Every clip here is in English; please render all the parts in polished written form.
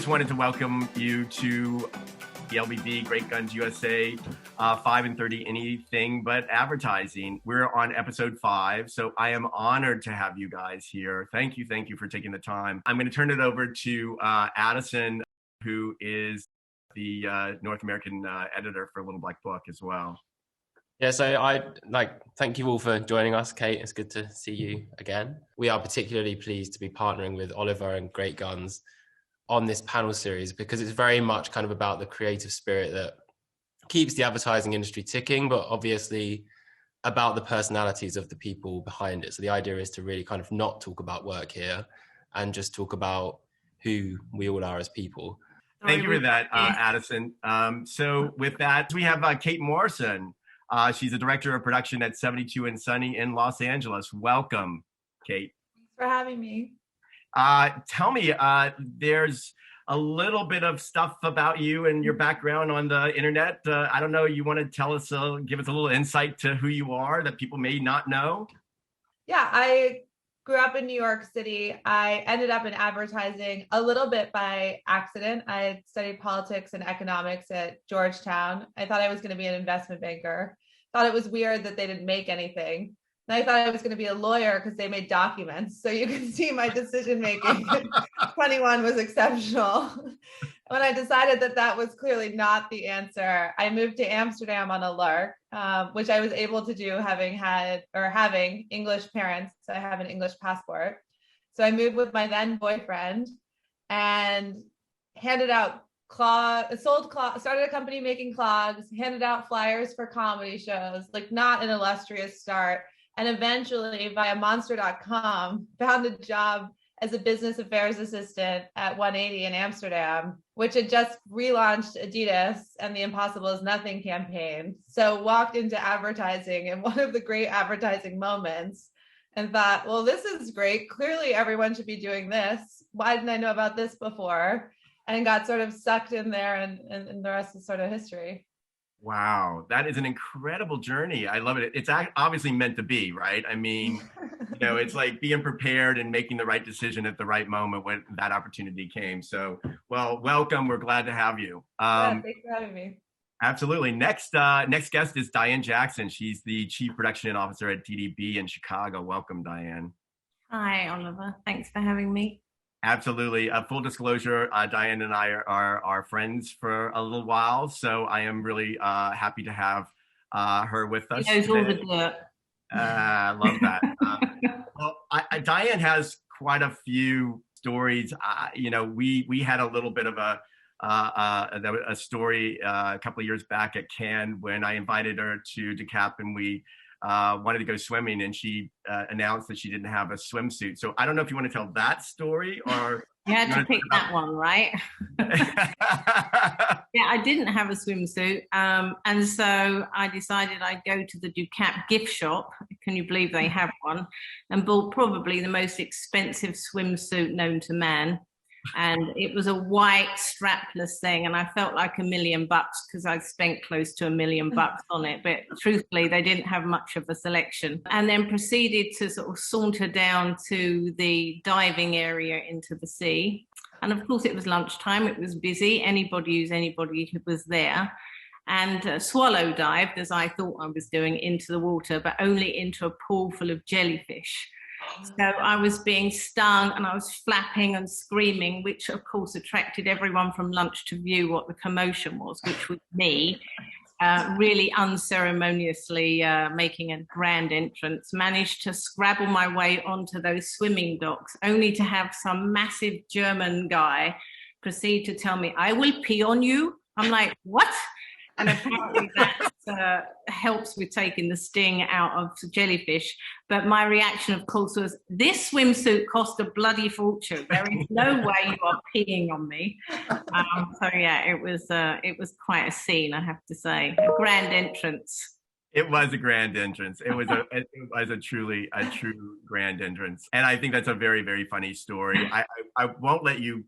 just wanted to welcome you to the LBD Great Guns USA 5 and 30 Anything But Advertising. We're on episode 5, so I am honored to have you guys here. Thank you for taking the time. I'm going to turn it over to Addison, who is the North American editor for Little Black Book as well. Yeah, so I'd thank you all for joining us, Kate. It's good to see you again. We are particularly pleased to be partnering with Oliver and Great Guns on this panel series because it's very much kind of about the creative spirit that keeps the advertising industry ticking, but obviously about the personalities of the people behind it. So the idea is to really kind of not talk about work here and just talk about who we all are as people. Thank you for that, Addison. So with that, we have Kate Morrison. She's the director of production at 72 and Sunny in Los Angeles. Welcome, Kate. Thanks for having me. Tell me, there's a little bit of stuff about you and your background on the internet. I don't know, you want to tell us, give us a little insight to who you are that people may not know? Yeah, I grew up in New York City. I ended up in advertising a little bit by accident. I studied politics and economics at Georgetown. I thought I was going to be an investment banker. Thought it was weird that they didn't make anything. And I thought I was going to be a lawyer because they made documents. So you can see my decision making at 21 was exceptional. When I decided that that was clearly not the answer, I moved to Amsterdam on a lark, which I was able to do having English parents. So I have an English passport. So I moved with my then boyfriend and handed out started a company making clogs, handed out flyers for comedy shows, like not an illustrious start. And eventually via monster.com found a job as a business affairs assistant at 180 in Amsterdam, which had just relaunched Adidas and the Impossible is Nothing campaign. So walked into advertising in one of the great advertising moments and thought, well, this is great. Clearly everyone should be doing this. Why didn't I know about this before? And got sort of sucked in there and the rest is sort of history. Wow, that is an incredible journey. I love it. It's obviously meant to be, right? I mean, it's like being prepared and making the right decision at the right moment when that opportunity came. So, well, welcome. We're glad to have you. Thanks for having me. Absolutely. Next guest is Diane Jackson. She's the Chief Production Officer at DDB in Chicago. Welcome, Diane. Hi, Oliver. Thanks for having me. Absolutely. Full disclosure, Diane and I are friends for a little while, so I am really happy to have her with us. He knows all the dirt. I love that. Well, Diane has quite a few stories. We had a little bit of a story a couple of years back at Cannes when I invited her to DeKalb and we wanted to go swimming, and she announced that she didn't have a swimsuit. So I don't know if you want to tell that story or... You had to pick that one, right? Yeah, I didn't have a swimsuit. And so I decided I'd go to the DuCap gift shop. Can you believe they have one? And bought probably the most expensive swimsuit known to man. And it was a white strapless thing, and I felt like $1 million because I'd spent close to $1 million on it, but truthfully they didn't have much of a selection. And then proceeded to sort of saunter down to the diving area into the sea, and of course it was lunchtime, it was busy, anybody was there, and swallow dived as I thought I was doing into the water, but only into a pool full of jellyfish. So I was being stung and I was flapping and screaming, which of course attracted everyone from lunch to view what the commotion was, which was me really unceremoniously making a grand entrance, managed to scrabble my way onto those swimming docks, only to have some massive German guy proceed to tell me, "I will pee on you." I'm like, what? And apparently that helps with taking the sting out of jellyfish. But my reaction, of course, was, this swimsuit cost a bloody fortune. There is no way you are peeing on me. So yeah, it was quite a scene, I have to say. A grand entrance. It was a grand entrance. It was a true grand entrance. And I think that's a very, very funny story. I won't let you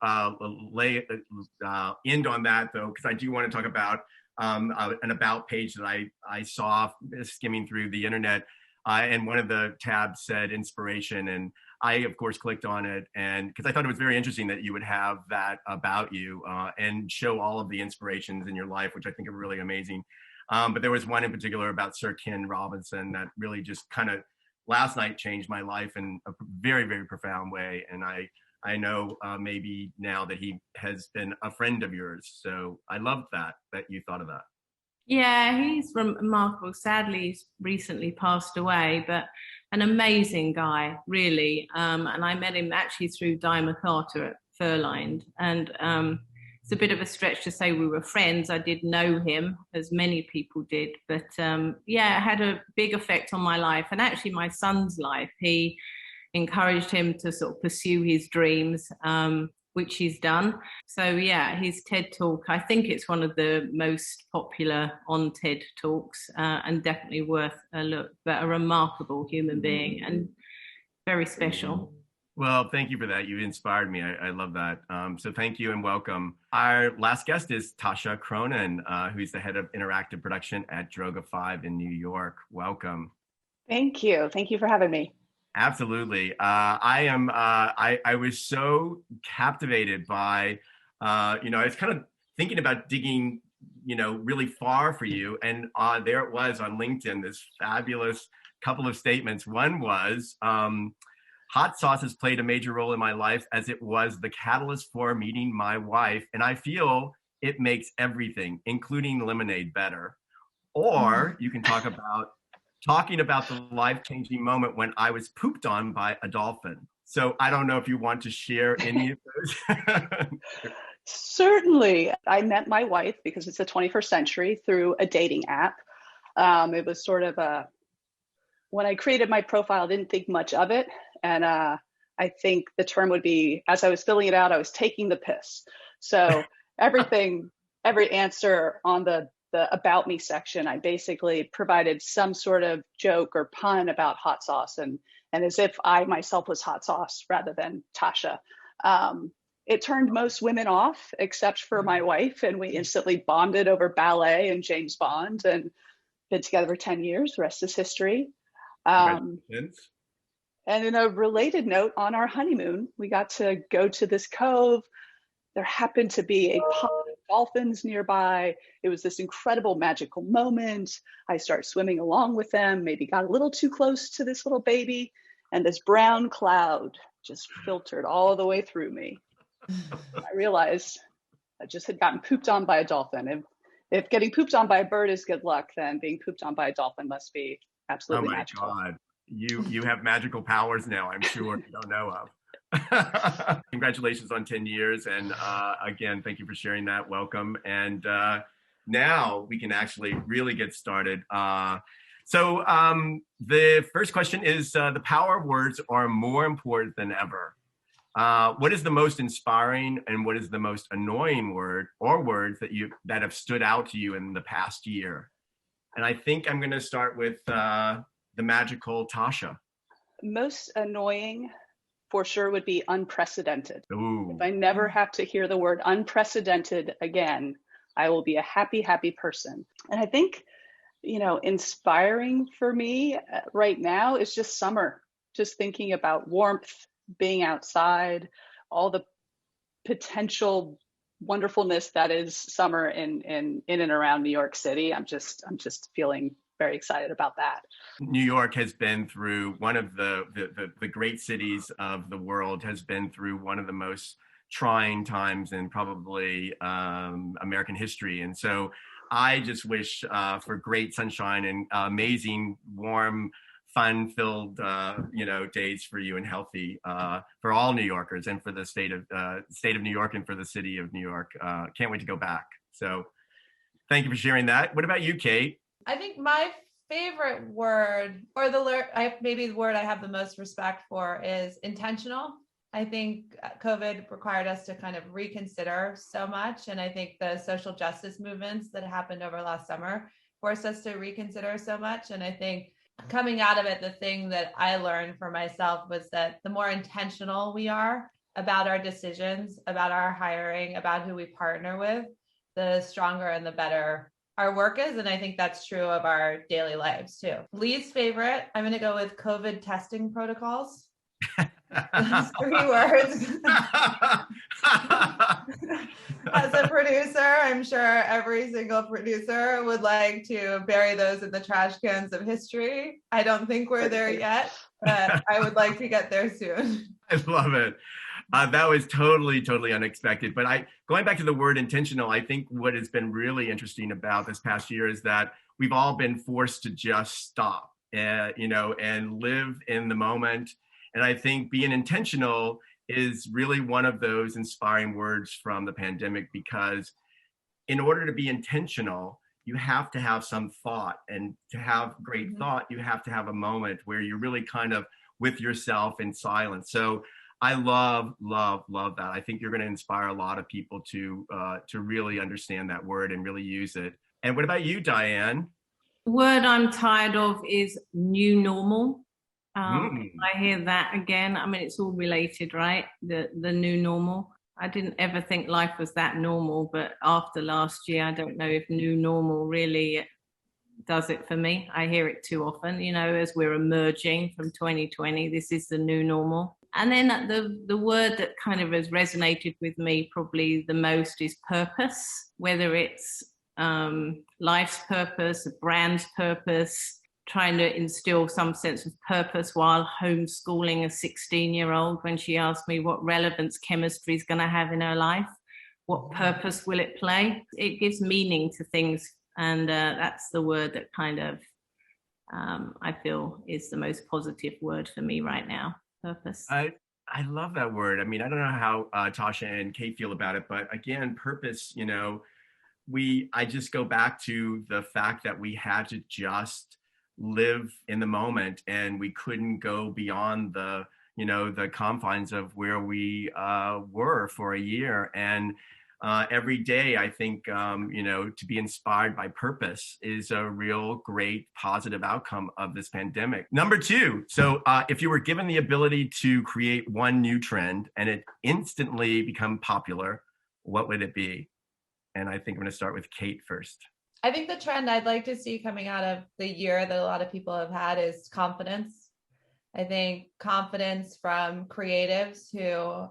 end on that, though, because I do want to talk about an about page that I saw skimming through the internet. and one of the tabs said inspiration, and I of course clicked on it, and because I thought it was very interesting that you would have that about you and show all of the inspirations in your life, which I think are really amazing. But there was one in particular about Sir Ken Robinson that really just kind of last night changed my life in a very, very profound way. And I know maybe now that he has been a friend of yours. So I loved that you thought of that. Yeah, he's remarkable. Sadly, he's recently passed away, but an amazing guy, really. And I met him actually through Di MacArthur at Furlined. And it's a bit of a stretch to say we were friends. I did know him, as many people did. But yeah, it had a big effect on my life and actually my son's life. He encouraged him to sort of pursue his dreams, which he's done. So yeah, his TED Talk, I think it's one of the most popular on TED Talks and definitely worth a look, but a remarkable human being and very special. Well, thank you for that. You inspired me. I love that. So thank you and welcome. Our last guest is Tasha Cronin, who's the head of interactive production at Droga 5 in New York. Welcome. Thank you. Thank you for having me. Absolutely. I was so captivated by, I was kind of thinking about digging, really far for you. And there it was on LinkedIn, this fabulous couple of statements. One was, hot sauce has played a major role in my life as it was the catalyst for meeting my wife. And I feel it makes everything, including lemonade, better. Or you can talking about the life-changing moment when I was pooped on by a dolphin. So I don't know if you want to share any of those. Certainly. I met my wife, because it's the 21st century, through a dating app. It was sort of when I created my profile, I didn't think much of it. And I think the term would be, as I was filling it out, I was taking the piss. So every answer on the about me section, I basically provided some sort of joke or pun about hot sauce, and as if I myself was hot sauce rather than Tasha. It turned most women off except for my wife, and we instantly bonded over ballet and James Bond and been together for 10 years. The rest is history. And in a related note, on our honeymoon, we got to go to this cove. There happened to be a pond of dolphins nearby. It was this incredible magical moment. I started swimming along with them, maybe got a little too close to this little baby, and this brown cloud just filtered all the way through me. I realized I just had gotten pooped on by a dolphin. If getting pooped on by a bird is good luck, then being pooped on by a dolphin must be absolutely magical. Oh my God. You have magical powers now, I'm sure you don't know of. Congratulations on 10 years. And again, thank you for sharing that. Welcome. And now we can actually really get started. So the first question is, the power of words are more important than ever. What is the most inspiring and what is the most annoying word or words that have stood out to you in the past year? And I think I'm going to start with the magical Tasha. Most annoying for sure would be unprecedented. Ooh. If I never have to hear the word unprecedented again, I will be a happy, happy person. And I think, inspiring for me right now is just summer, just thinking about warmth, being outside, all the potential wonderfulness that is summer in and around New York City. I'm just feeling very excited about that. New York has been through one of the great cities of the world, has been through one of the most trying times in probably American history. And so I just wish for great sunshine and amazing, warm, fun-filled, days for you and healthy for all New Yorkers and for the state of New York and for the city of New York. Can't wait to go back. So thank you for sharing that. What about you, Kate? I think my favorite word, or maybe the word I have the most respect for, is intentional. I think COVID required us to kind of reconsider so much. And I think the social justice movements that happened over last summer forced us to reconsider so much. And I think coming out of it, the thing that I learned for myself was that the more intentional we are about our decisions, about our hiring, about who we partner with, the stronger and the better our work is. And I think that's true of our daily lives too. Least favorite, I'm going to go with COVID testing protocols. Those 3 words. As a producer, I'm sure every single producer would like to bury those in the trash cans of history. I don't think we're there yet, but I would like to get there soon. I love it. That was totally unexpected. But going back to the word intentional, I think what has been really interesting about this past year is that we've all been forced to just stop, and live in the moment. And I think being intentional is really one of those inspiring words from the pandemic, because in order to be intentional, you have to have some thought, and to have great thought, you have to have a moment where you're really kind of with yourself in silence. So I love that. I think you're going to inspire a lot of people to really understand that word and really use it. And what about you, Diane? The word I'm tired of is new normal. I hear that again. I mean, it's all related, right? The new normal. I didn't ever think life was that normal, but after last year, I don't know if new normal really does it for me. I hear it too often, as we're emerging from 2020, this is the new normal. And then the word that kind of has resonated with me probably the most is purpose, whether it's life's purpose, a brand's purpose, trying to instill some sense of purpose while homeschooling a 16-year-old when she asked me what relevance chemistry is going to have in her life, what purpose will it play? It gives meaning to things, and that's the word that kind of I feel is the most positive word for me right now, purpose. I love that word. I mean, I don't know how Tasha and Kate feel about it, but again, purpose, I just go back to the fact that we had to just live in the moment, and we couldn't go beyond the confines of where we were for a year. And every day, I think, to be inspired by purpose is a real great positive outcome of this pandemic. Number 2, so if you were given the ability to create one new trend and it instantly become popular, what would it be? And I think I'm going to start with Kate first. I think the trend I'd like to see coming out of the year that a lot of people have had is confidence. I think confidence from creatives who,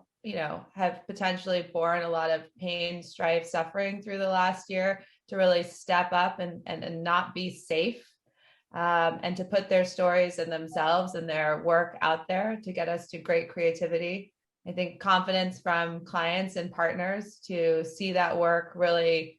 have potentially borne a lot of pain, strife, suffering through the last year, to really step up and not be safe, and to put their stories and themselves and their work out there to get us to great creativity. I think confidence from clients and partners to see that work really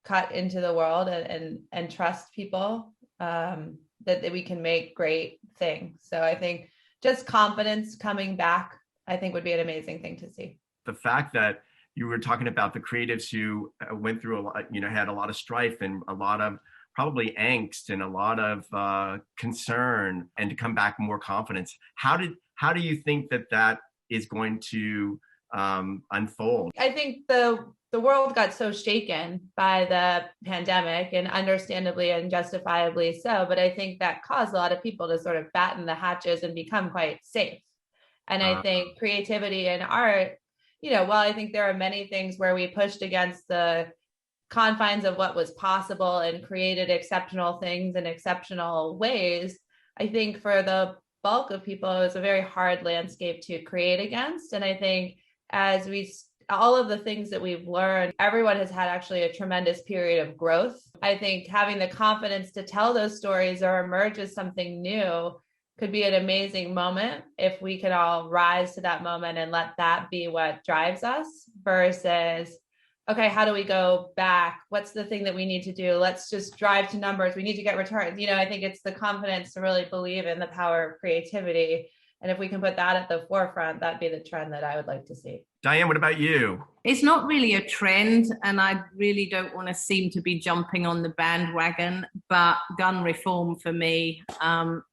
cut into the world and trust people, that we can make great things. So I think just confidence coming back, I think would be an amazing thing to see. The fact that you were talking about the creatives who went through a lot, had a lot of strife and a lot of probably angst and a lot of concern, and to come back more confidence. How do you think that is going to unfold? I think the world got so shaken by the pandemic, and understandably and justifiably so, but I think that caused a lot of people to sort of batten the hatches and become quite safe. And I think creativity and art, while I think there are many things where we pushed against the confines of what was possible and created exceptional things in exceptional ways, I think for the bulk of people, it was a very hard landscape to create against. And I think as all of the things that we've learned, everyone has had actually a tremendous period of growth. I think having the confidence to tell those stories or emerge as something new could be an amazing moment if we can all rise to that moment and let that be what drives us, versus, okay, how do we go back? What's the thing that we need to do? Let's just drive to numbers. We need to get returns. I think it's the confidence to really believe in the power of creativity. And if we can put that at the forefront, that'd be the trend that I would like to see. Diane, what about you? It's not really a trend, and I really don't want to seem to be jumping on the bandwagon, but gun reform for me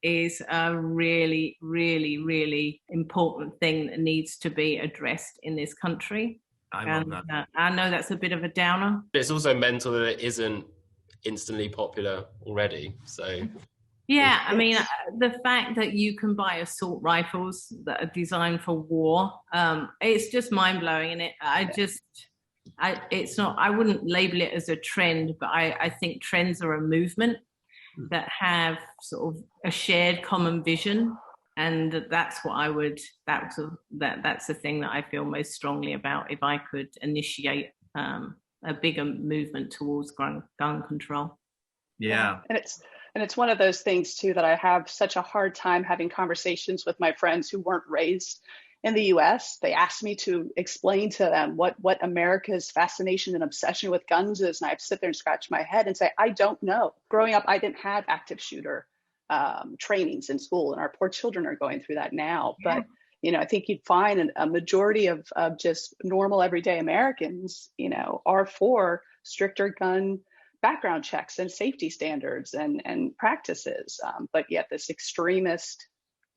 is a really, really, really important thing that needs to be addressed in this country. I love that. I know that's a bit of a downer. It's also mental that it isn't instantly popular already, so... Yeah, I mean, the fact that you can buy assault rifles that are designed for war, it's just mind-blowing. And I wouldn't label it as a trend, but I think trends are a movement that have sort of a shared common vision. And that's what that's the thing that I feel most strongly about if I could initiate a bigger movement towards gun control. Yeah. And it's one of those things too that I have such a hard time having conversations with my friends who weren't raised in the US. They ask me to explain to them what America's fascination and obsession with guns is. And I sit there and scratch my head and say, I don't know. Growing up, I didn't have active shooter trainings in school, and our poor children are going through that now. Yeah. But, you know, I think you'd find a majority of just normal everyday Americans, you know, are for stricter gun background checks and safety standards and practices. But yet this extremist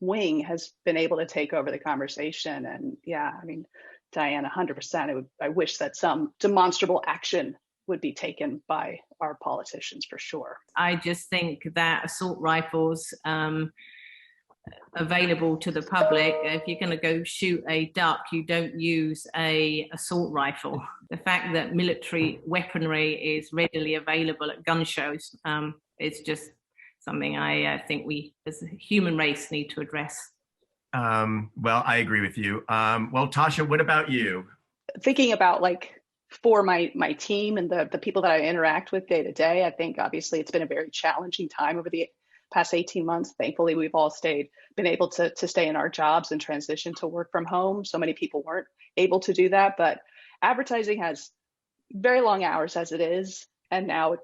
wing has been able to take over the conversation. And yeah, I mean, Diane, 100%. I wish that some demonstrable action would be taken by our politicians for sure. I just think that assault rifles available to the public, if you're going to go shoot a duck, you don't use a assault rifle. The fact that military weaponry is readily available at gun shows is just something I think we as a human race need to address. Well, I agree with you. Well, Tasha, what about you? Thinking about like for my team and the people that I interact with day to day, I think obviously it's been a very challenging time over the past 18 months. Thankfully, we've all been able to stay in our jobs and transition to work from home. So many people weren't able to do that, but advertising has very long hours as it is. And now it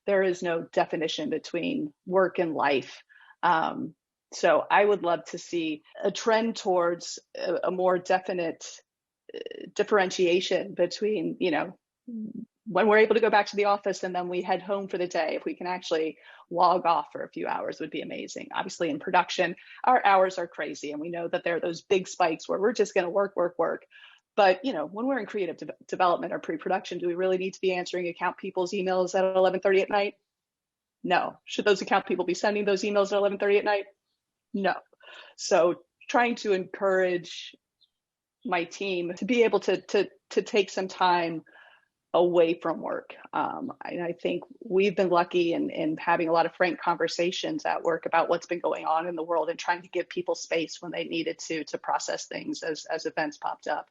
there is no definition between work and life. So I would love to see a trend towards a more definite differentiation between, you know, when we're able to go back to the office and then we head home for the day. If we can actually log off for a few hours would be amazing. Obviously in production, our hours are crazy. And we know that there are those big spikes where we're just going to work. But, you know, when we're in creative development or pre-production, do we really need to be answering account people's emails at 11:30 at night? No. Should those account people be sending those emails at 11:30 at night? No. So trying to encourage my team to be able to take some time away from work. I think we've been lucky in having a lot of frank conversations at work about what's been going on in the world and trying to give people space when they needed to process things as events popped up.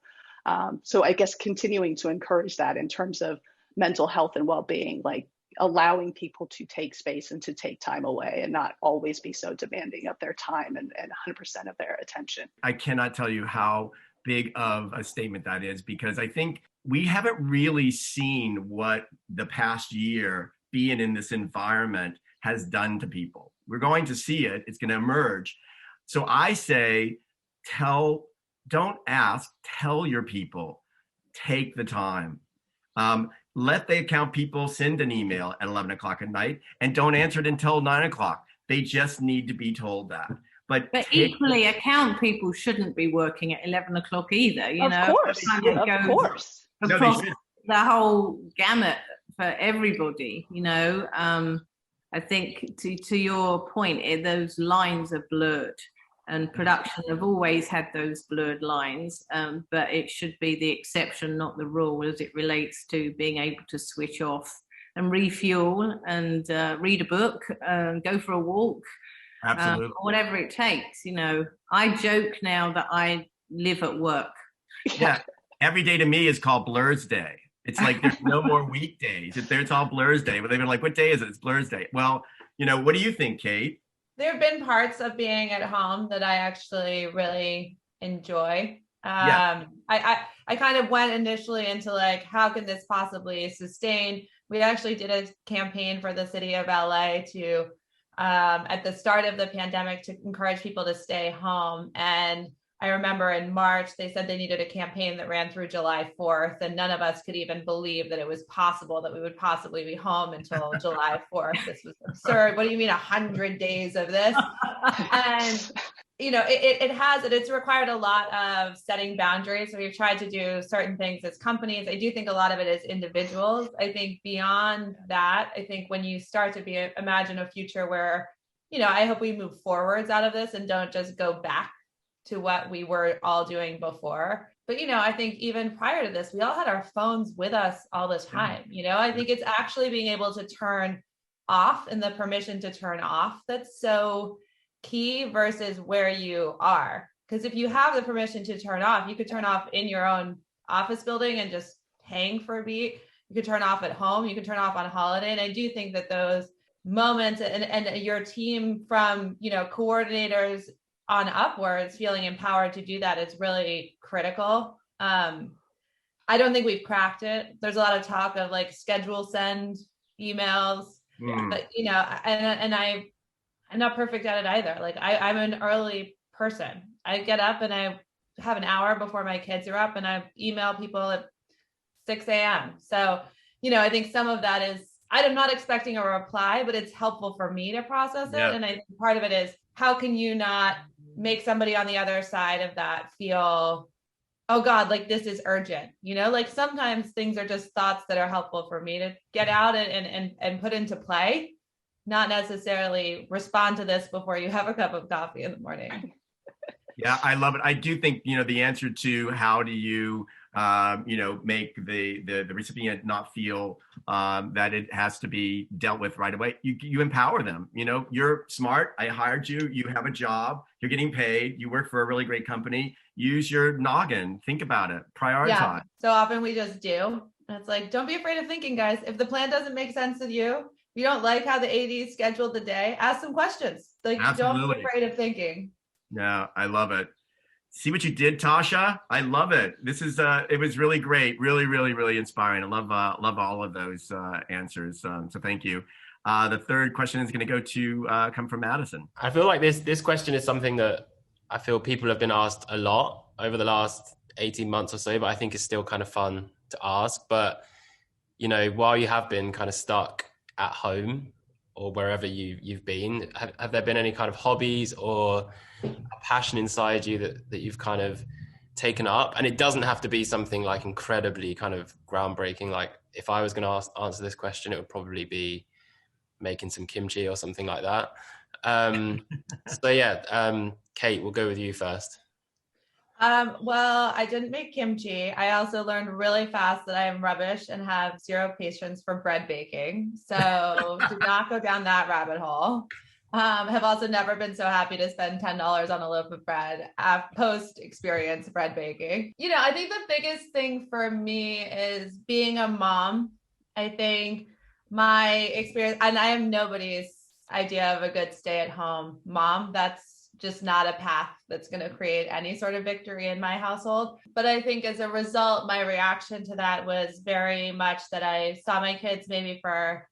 So I guess continuing to encourage that in terms of mental health and well-being, like allowing people to take space and to take time away and not always be so demanding of their time and 100% of their attention. I cannot tell you how big of a statement that is, because I think we haven't really seen what the past year being in this environment has done to people. We're going to see it. It's going to emerge. So I say, don't ask, tell your people, take the time. Let the account people send an email at 11 o'clock at night and don't answer it until 9 o'clock. They just need to be told that. But equally, account people shouldn't be working at 11 o'clock either, you know? Of course. Across the whole gamut for everybody, you know? I think to your point, those lines are blurred. And production have always had those blurred lines, but it should be the exception, not the rule, as it relates to being able to switch off and refuel and read a book, go for a walk, whatever it takes. You know, I joke now that I live at work. Yeah, every day to me is called Blur's Day. It's like there's no more weekdays. It's all Blur's Day. But they've been like, what day is it? It's Blur's Day. Well, you know, what do you think, Kate? There have been parts of being at home that I actually really enjoy. I kind of went initially into like, how can this possibly sustain? We actually did a campaign for the city of LA to, at the start of the pandemic, to encourage people to stay home. And I remember in March, they said they needed a campaign that ran through July 4th, and none of us could even believe that it was possible that we would possibly be home until July 4th. This was absurd. What do you mean 100 days of this? And, you know, it's required a lot of setting boundaries. So we've tried to do certain things as companies. I do think a lot of it is individuals. I think beyond that, I think when you start to imagine a future where, you know, I hope we move forwards out of this and don't just go back to what we were all doing before. But, I think even prior to this, we all had our phones with us all the time. I think it's actually being able to turn off and the permission to turn off that's so key versus where you are. Because if you have the permission to turn off, you could turn off in your own office building and just hang for a beat. You could turn off at home. You could turn off on holiday. And I do think that those moments and your team from, coordinators on upwards feeling empowered to do that is really critical. I don't think we've cracked it. There's a lot of talk of like schedule send emails, but and I'm not perfect at it either. Like I'm an early person. I get up and I have an hour before my kids are up and I email people at 6 a.m. So, I think some of that is, I'm not expecting a reply, but it's helpful for me to process it. And I think part of it is, how can you not make somebody on the other side of that feel, oh God, like this is urgent, like sometimes things are just thoughts that are helpful for me to get out and put into play, not necessarily respond to this before you have a cup of coffee in the morning. Yeah, I love it. I do think, the answer to how do you, make the recipient not feel that it has to be dealt with right away. You empower them. You're smart. I hired you. You have a job. You're getting paid. You work for a really great company. Use your noggin. Think about it. Prioritize. Yeah. So often we just do. And it's like, don't be afraid of thinking, guys. If the plan doesn't make sense to you, you don't like how the AD scheduled the day, ask some questions. Like, Absolutely. Don't be afraid of thinking. Yeah, I love it. See what you did, Tasha? I love it. This is it was really great. Really, really, really inspiring. I love all of those answers. So thank you. The third question is going to go to come from Madison. I feel like this question is something that I feel people have been asked a lot over the last 18 months or so, but I think it's still kind of fun to ask. But, while you have been kind of stuck at home or wherever you've been, have there been any kind of hobbies or a passion inside you that you've kind of taken up? And it doesn't have to be something like incredibly kind of groundbreaking. Like if I was going to answer this question, it would probably be making some kimchi or something like that. Kate, we'll go with you first. Well, I didn't make kimchi. I also learned really fast that I am rubbish and have zero patience for bread baking. So did not go down that rabbit hole. Have also never been so happy to spend $10 on a loaf of bread post-experience bread baking. I think the biggest thing for me is being a mom. I think my experience, and I am nobody's idea of a good stay-at-home mom. That's just not a path that's going to create any sort of victory in my household. But I think as a result, my reaction to that was very much that I saw my kids maybe for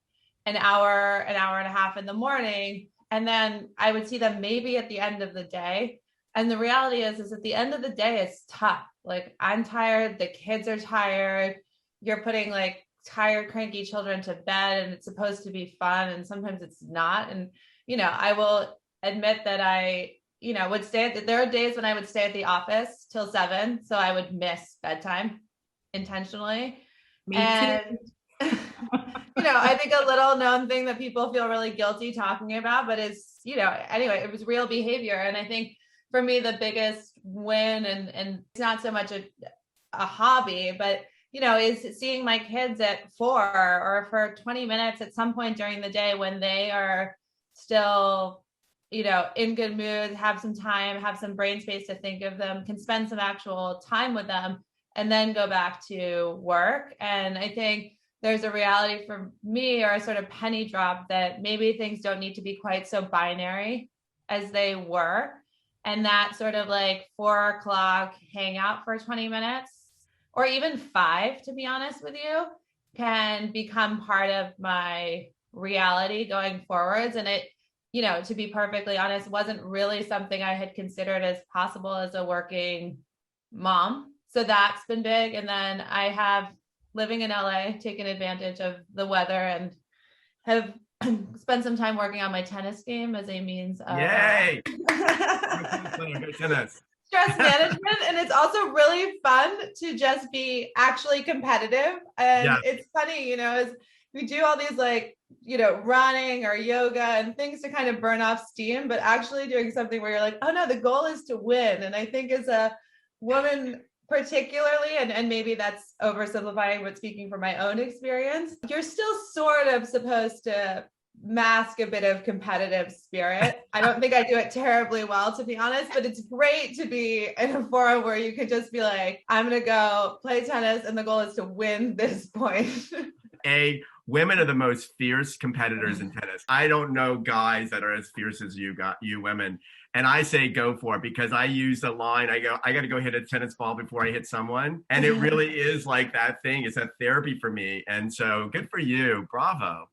an hour and a half in the morning. And then I would see them maybe at the end of the day. And the reality is at the end of the day, it's tough. Like I'm tired. The kids are tired. You're putting like tired, cranky children to bed and it's supposed to be fun. And sometimes it's not. And, I will admit that I, would there are days when I would stay at the office till 7. So I would miss bedtime intentionally. Me and, too. I think a little known thing that people feel really guilty talking about, but is, anyway, it was real behavior. And I think for me, the biggest win and it's not so much a hobby, but is seeing my kids at 4 or for 20 minutes at some point during the day when they are still, in good mood, have some time, have some brain space to think of them, can spend some actual time with them, and then go back to work. And I think there's a reality for me, or a sort of penny drop, that maybe things don't need to be quite so binary as they were. And that sort of like 4 o'clock hangout for 20 minutes, or even 5, to be honest with you, can become part of my reality going forwards. And it, to be perfectly honest, wasn't really something I had considered as possible as a working mom. So that's been big. And then I have, living in LA, taken advantage of the weather and have spent some time working on my tennis game as a means of Yay! Tennis. Stress management. And it's also really fun to just be actually competitive. And It's funny, as we do all these like, running or yoga and things to kind of burn off steam, but actually doing something where you're like, oh no, the goal is to win. And I think as a woman particularly, and maybe that's oversimplifying, but speaking from my own experience, you're still sort of supposed to mask a bit of competitive spirit. I don't think I do it terribly well, to be honest, but it's great to be in a forum where you can just be like, I'm going to go play tennis and the goal is to win this point. Women are the most fierce competitors in tennis. I don't know guys that are as fierce as you women. And I say go for it, because I use the line, I got to go hit a tennis ball before I hit someone. And it really is like that thing. It's a therapy for me. And so good for you. Bravo.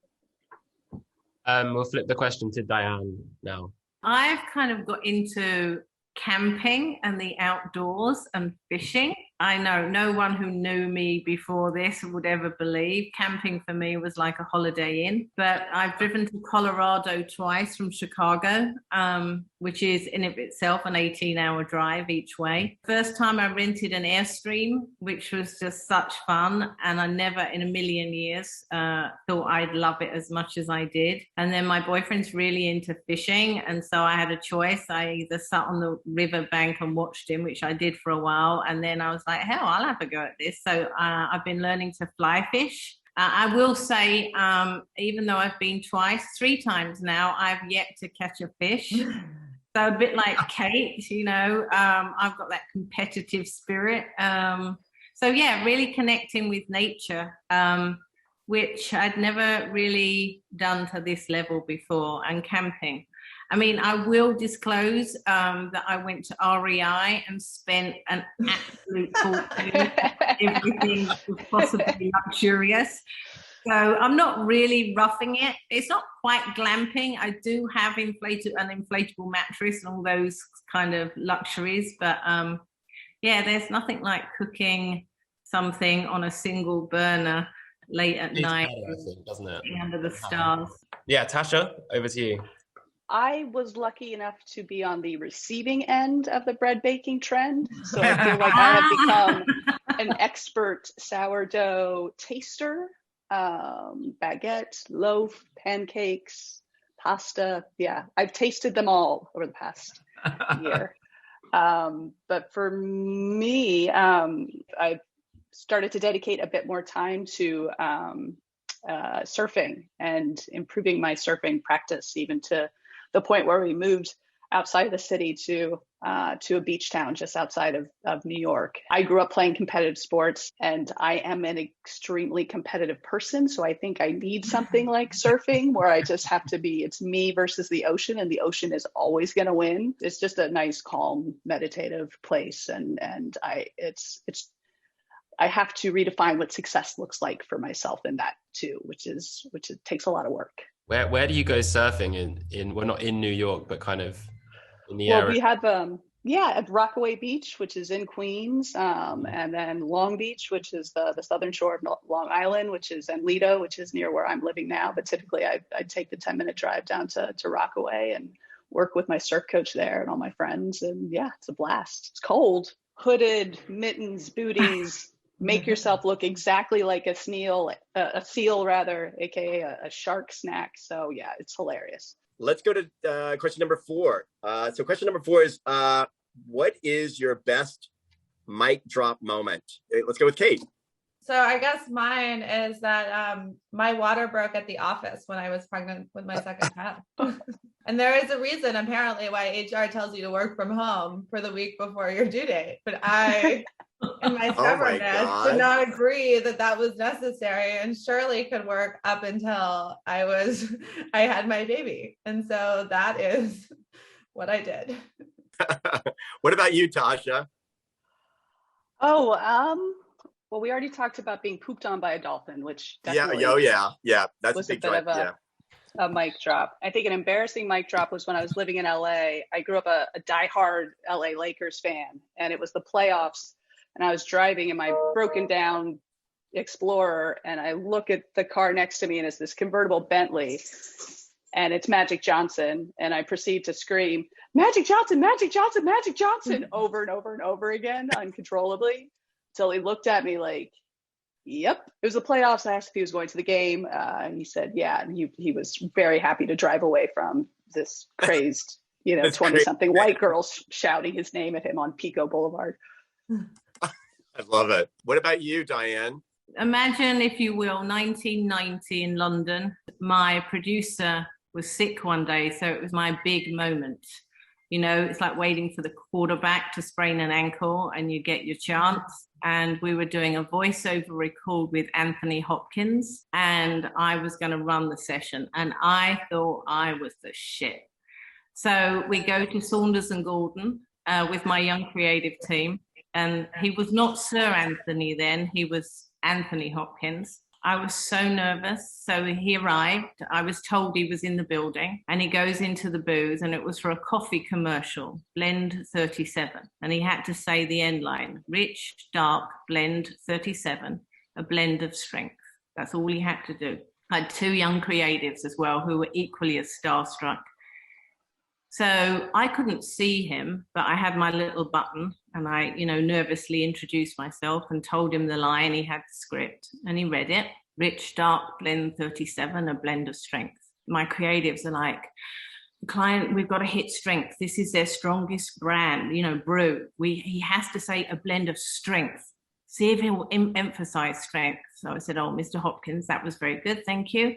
We'll flip the question to Diane now. I've kind of got into camping and the outdoors and fishing. I know no one who knew me before this would ever believe camping for me was like a holiday inn. But I've driven to Colorado twice from Chicago, which is in of itself an 18-hour drive each way. First time I rented an Airstream, which was just such fun. And I never in a million years thought I'd love it as much as I did. And then my boyfriend's really into fishing. And so I had a choice. I either sat on the riverbank and watched him, which I did for a while. And then I was like, hell, I'll have a go at this. So I've been learning to fly fish. I will say, even though I've been three times now, I've yet to catch a fish. So a bit like Kate, I've got that competitive spirit. So yeah, really connecting with nature, which I'd never really done to this level before, and camping. I mean, I will disclose that I went to REI and spent an absolute fortune. Everything was possibly luxurious. So I'm not really roughing it. It's not quite glamping. I do have an inflatable mattress and all those kind of luxuries. But there's nothing like cooking something on a single burner late at night, doesn't it? Under the stars. Yeah, Tasha, over to you. I was lucky enough to be on the receiving end of the bread baking trend. So I feel like I have become an expert sourdough taster, baguette, loaf, pancakes, pasta. Yeah, I've tasted them all over the past year. But for me, I've started to dedicate a bit more time to surfing and improving my surfing practice, even to the point where we moved outside of the city to a beach town just outside of New York. I grew up playing competitive sports, and I am an extremely competitive person. So I think I need something like surfing where I just have to it's me versus the ocean, and the ocean is always going to win. It's just a nice, calm, meditative place. And I have to redefine what success looks like for myself in that too, which takes a lot of work. Where do you go surfing in well, not in New York, but kind of in the area? Well, we have at Rockaway Beach, which is in Queens, and then Long Beach, which is the southern shore of Long Island, which is, and Lido, which is near where I'm living now. But typically I'd take the 10-minute drive down to Rockaway and work with my surf coach there and all my friends. And yeah, it's a blast. It's cold, hooded, mittens, booties. Make yourself look exactly like a seal, aka a shark snack. So yeah, it's hilarious. Let's go to question number 4. So question number 4 is, what is your best mic drop moment? Let's go with Kate. So I guess mine is that my water broke at the office when I was pregnant with my second child. And there is a reason, apparently, why HR tells you to work from home for the week before your due date. But I, in my stubbornness, did not agree that was necessary, and surely could work up until I had my baby. And so that is what I did. What about you, Tasha? Well, we already talked about being pooped on by a dolphin, which definitely yeah, that's was a big bit of a mic drop. I think an embarrassing mic drop was when I was living in LA. I grew up a diehard LA Lakers fan, and it was the playoffs, and I was driving in my broken down Explorer, and I look at the car next to me, and it's this convertible Bentley, and it's Magic Johnson, and I proceed to scream, "Magic Johnson, Magic Johnson, Magic Johnson," over and over and over again, uncontrollably. So he looked at me like, yep. It was the playoffs. I asked if he was going to the game, and he said, yeah. And he was very happy to drive away from this crazed, 20-something white girl shouting his name at him on Pico Boulevard. I love it. What about you, Diane? Imagine, if you will, 1990 in London. My producer was sick one day, so it was my big moment. You know, it's like waiting for the quarterback to sprain an ankle and you get your chance. And we were doing a voiceover record with Anthony Hopkins, and I was going to run the session, and I thought I was the shit. So we go to Saunders and Gordon with my young creative team, and he was not Sir Anthony then, he was Anthony Hopkins. I was so nervous. So he arrived. I was told he was in the building, and he goes into the booth, and it was for a coffee commercial, Blend 37. And he had to say the end line, rich, dark, blend 37, a blend of strength. That's all he had to do. I had two young creatives as well who were equally as starstruck. So I couldn't see him, but I had my little button, and I, nervously introduced myself and told him the line. He had the script and he read it. Rich, dark, blend 37, a blend of strength. My creatives are like, the client, we've got to hit strength. This is their strongest brand, brew. He has to say a blend of strength. See if he will emphasize strength. So I said, oh, Mr. Hopkins, that was very good. Thank you.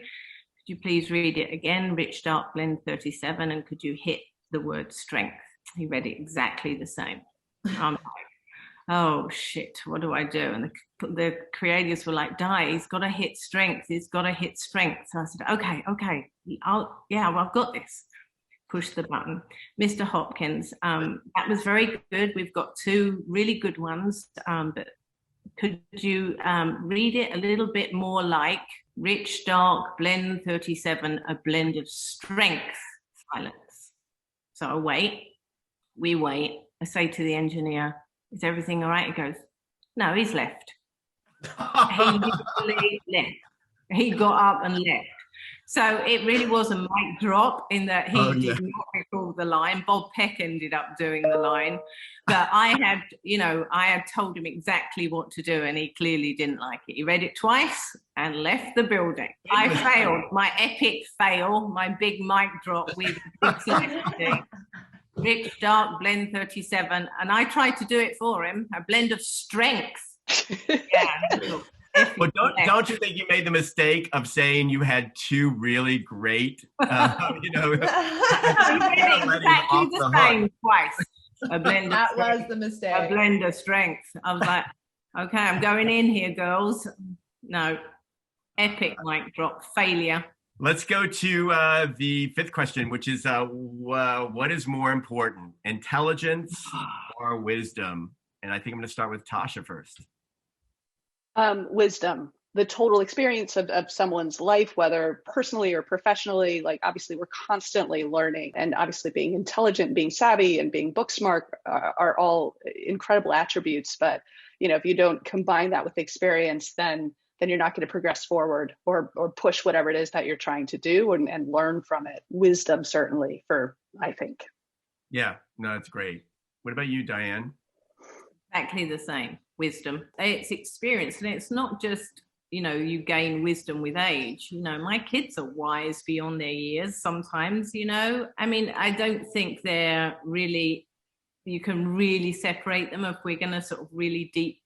Could you please read it again? Rich, dark, blend 37, and could you hit the word strength? He read it exactly the same. I'm like, oh shit, what do I do? And the creatives were like, Di, he's got to hit strength. He's got to hit strength. So I said, okay, I've got this. Push the button. Mr. Hopkins, that was very good. We've got two really good ones, but could you read it a little bit more like rich, dark, blend 37, a blend of strength, silence. So I wait, we wait. I say to the engineer, is everything all right? He goes, no, he's left. He literally left. He got up and left. So it really was a mic drop in that he did not record the line. Bob Peck ended up doing the line. But I had told him exactly what to do, and he clearly didn't like it. He read it twice and left the building. I failed, my epic fail, my big mic drop with rich, dark, blend 37. And I tried to do it for him, a blend of strength. Yeah. Well, don't you think you made the mistake of saying you had two really great, exactly the same twice. A blend that of was the mistake. A blend of strength. I was like, okay, I'm going in here, girls. No, epic mic drop, failure. Let's go to the fifth question, which is what is more important, intelligence or wisdom? And I think I'm going to start with Tasha first. Wisdom, the total experience of someone's life, whether personally or professionally. Like, obviously we're constantly learning, and obviously being intelligent, being savvy, and being book smart are all incredible attributes. But if you don't combine that with experience, then you're not going to progress forward or push whatever it is that you're trying to do and learn from it. Wisdom, certainly, I think. Yeah, no, it's great. What about you, Diane? Exactly the same. Wisdom. It's experience, and it's not just you gain wisdom with age. My kids are wise beyond their years sometimes. I mean, I don't think they're really, you can really separate them if we're going to sort of really deep,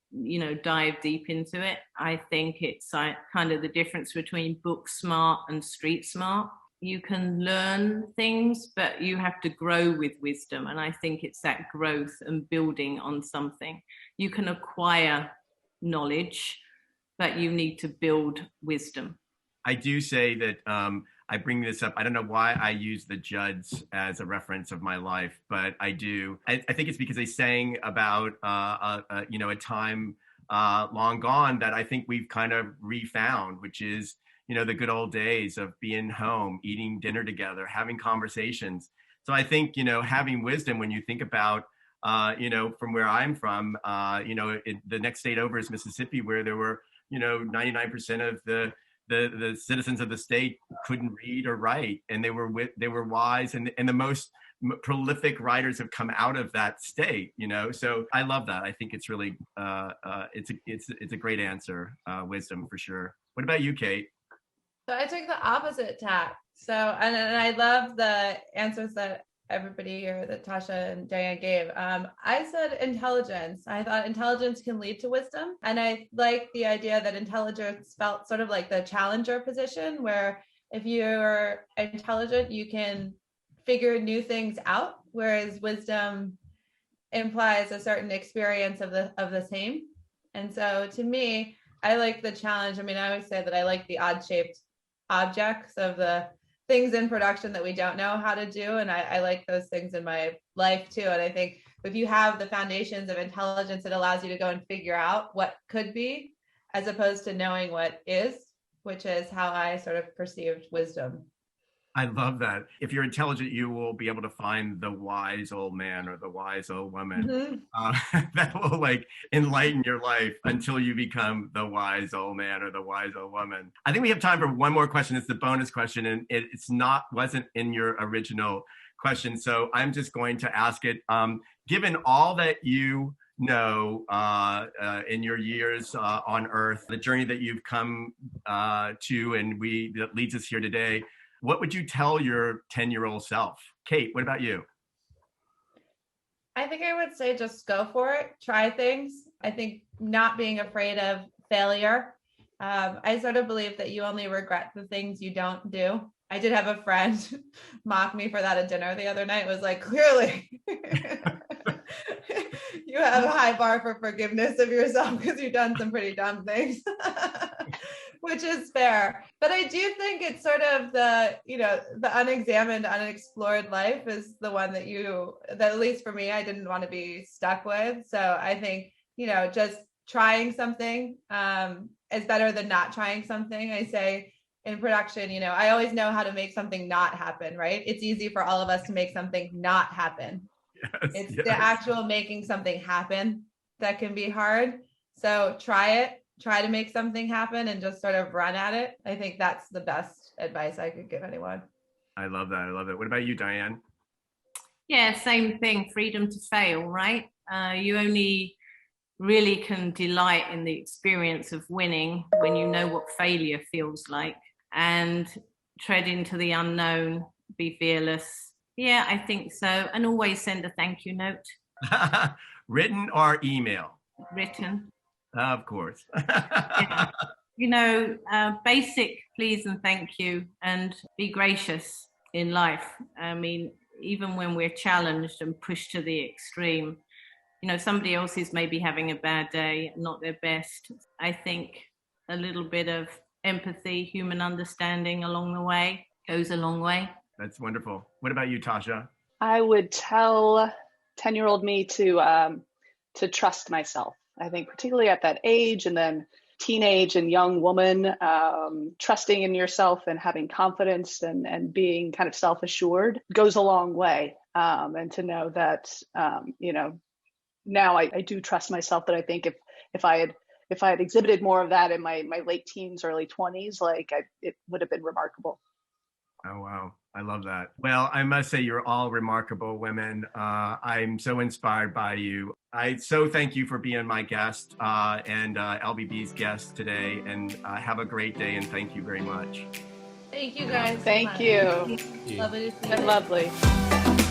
dive deep into it. I think it's kind of the difference between book smart and street smart. You can learn things, but you have to grow with wisdom. And I think it's that growth and building on something. You can acquire knowledge, but you need to build wisdom. I do say that I bring this up. I don't know why I use the Judds as a reference of my life, but I do. I think it's because they sang about a time long gone that I think we've kind of refound, which is the good old days of being home, eating dinner together, having conversations. So I think having wisdom when you think about from where I'm from, the next state over is Mississippi, where there were 99% of the citizens of the state couldn't read or write, and they were wise, and the most prolific writers have come out of that state. So I love that. I think it's really it's a great answer. Wisdom for sure. What about you, Kate? So I took the opposite tack. So and I love the answers that everybody here that Tasha and Diane gave. I said intelligence. I thought intelligence can lead to wisdom. And I like the idea that intelligence felt sort of like the challenger position, where if you're intelligent, you can figure new things out, whereas wisdom implies a certain experience of the same. And so to me, I like the challenge. I mean, I always say that I like the odd shaped objects of the things in production that we don't know how to do. And I like those things in my life too. And I think if you have the foundations of intelligence, it allows you to go and figure out what could be, as opposed to knowing what is, which is how I sort of perceived wisdom. I love that. If you're intelligent, you will be able to find the wise old man or the wise old woman that will like enlighten your life until you become the wise old man or the wise old woman. I think we have time for one more question. It's the bonus question, and wasn't in your original question. So I'm just going to ask it. Given all that you know in your years on Earth, the journey that you've come to, and that leads us here today, what would you tell your 10-year-old self? Kate, what about you? I think I would say just go for it, try things. I think not being afraid of failure. I sort of believe that you only regret the things you don't do. I did have a friend mock me for that at dinner the other night. It was like, clearly you have a high bar for forgiveness of yourself because you've done some pretty dumb things. Which is fair. But I do think it's sort of the unexamined, unexplored life is the one that at least for me, I didn't want to be stuck with. So I think, just trying something is better than not trying something. I say in production, I always know how to make something not happen, right? It's easy for all of us to make something not happen. It's the actual making something happen that can be hard. So try to make something happen and just sort of run at it. I think that's the best advice I could give anyone. I love that. I love it. What about you, Diane? Yeah, same thing. Freedom to fail, right? You only really can delight in the experience of winning when you know what failure feels like, and tread into the unknown, be fearless. Yeah, I think so. And always send a thank you note. Written or email? Written. Of course. Yeah. Basic please and thank you, and be gracious in life. I mean, even when we're challenged and pushed to the extreme, somebody else is maybe having a bad day, not their best. I think a little bit of empathy, human understanding along the way goes a long way. That's wonderful. What about you, Tasha? I would tell 10-year-old me to trust myself. I think particularly at that age, and then teenage and young woman, trusting in yourself and having confidence and being kind of self-assured goes a long way. And to know that, now I do trust myself, that I think if I had exhibited more of that in my late teens, early 20s, it would have been remarkable. Oh, wow. I love that. Well, I must say you're all remarkable women. I'm so inspired by you. I so thank you for being my guest and LBB's guest today. And have a great day. And thank you very much. Thank you guys. Thank you. Lovely to see you. Lovely.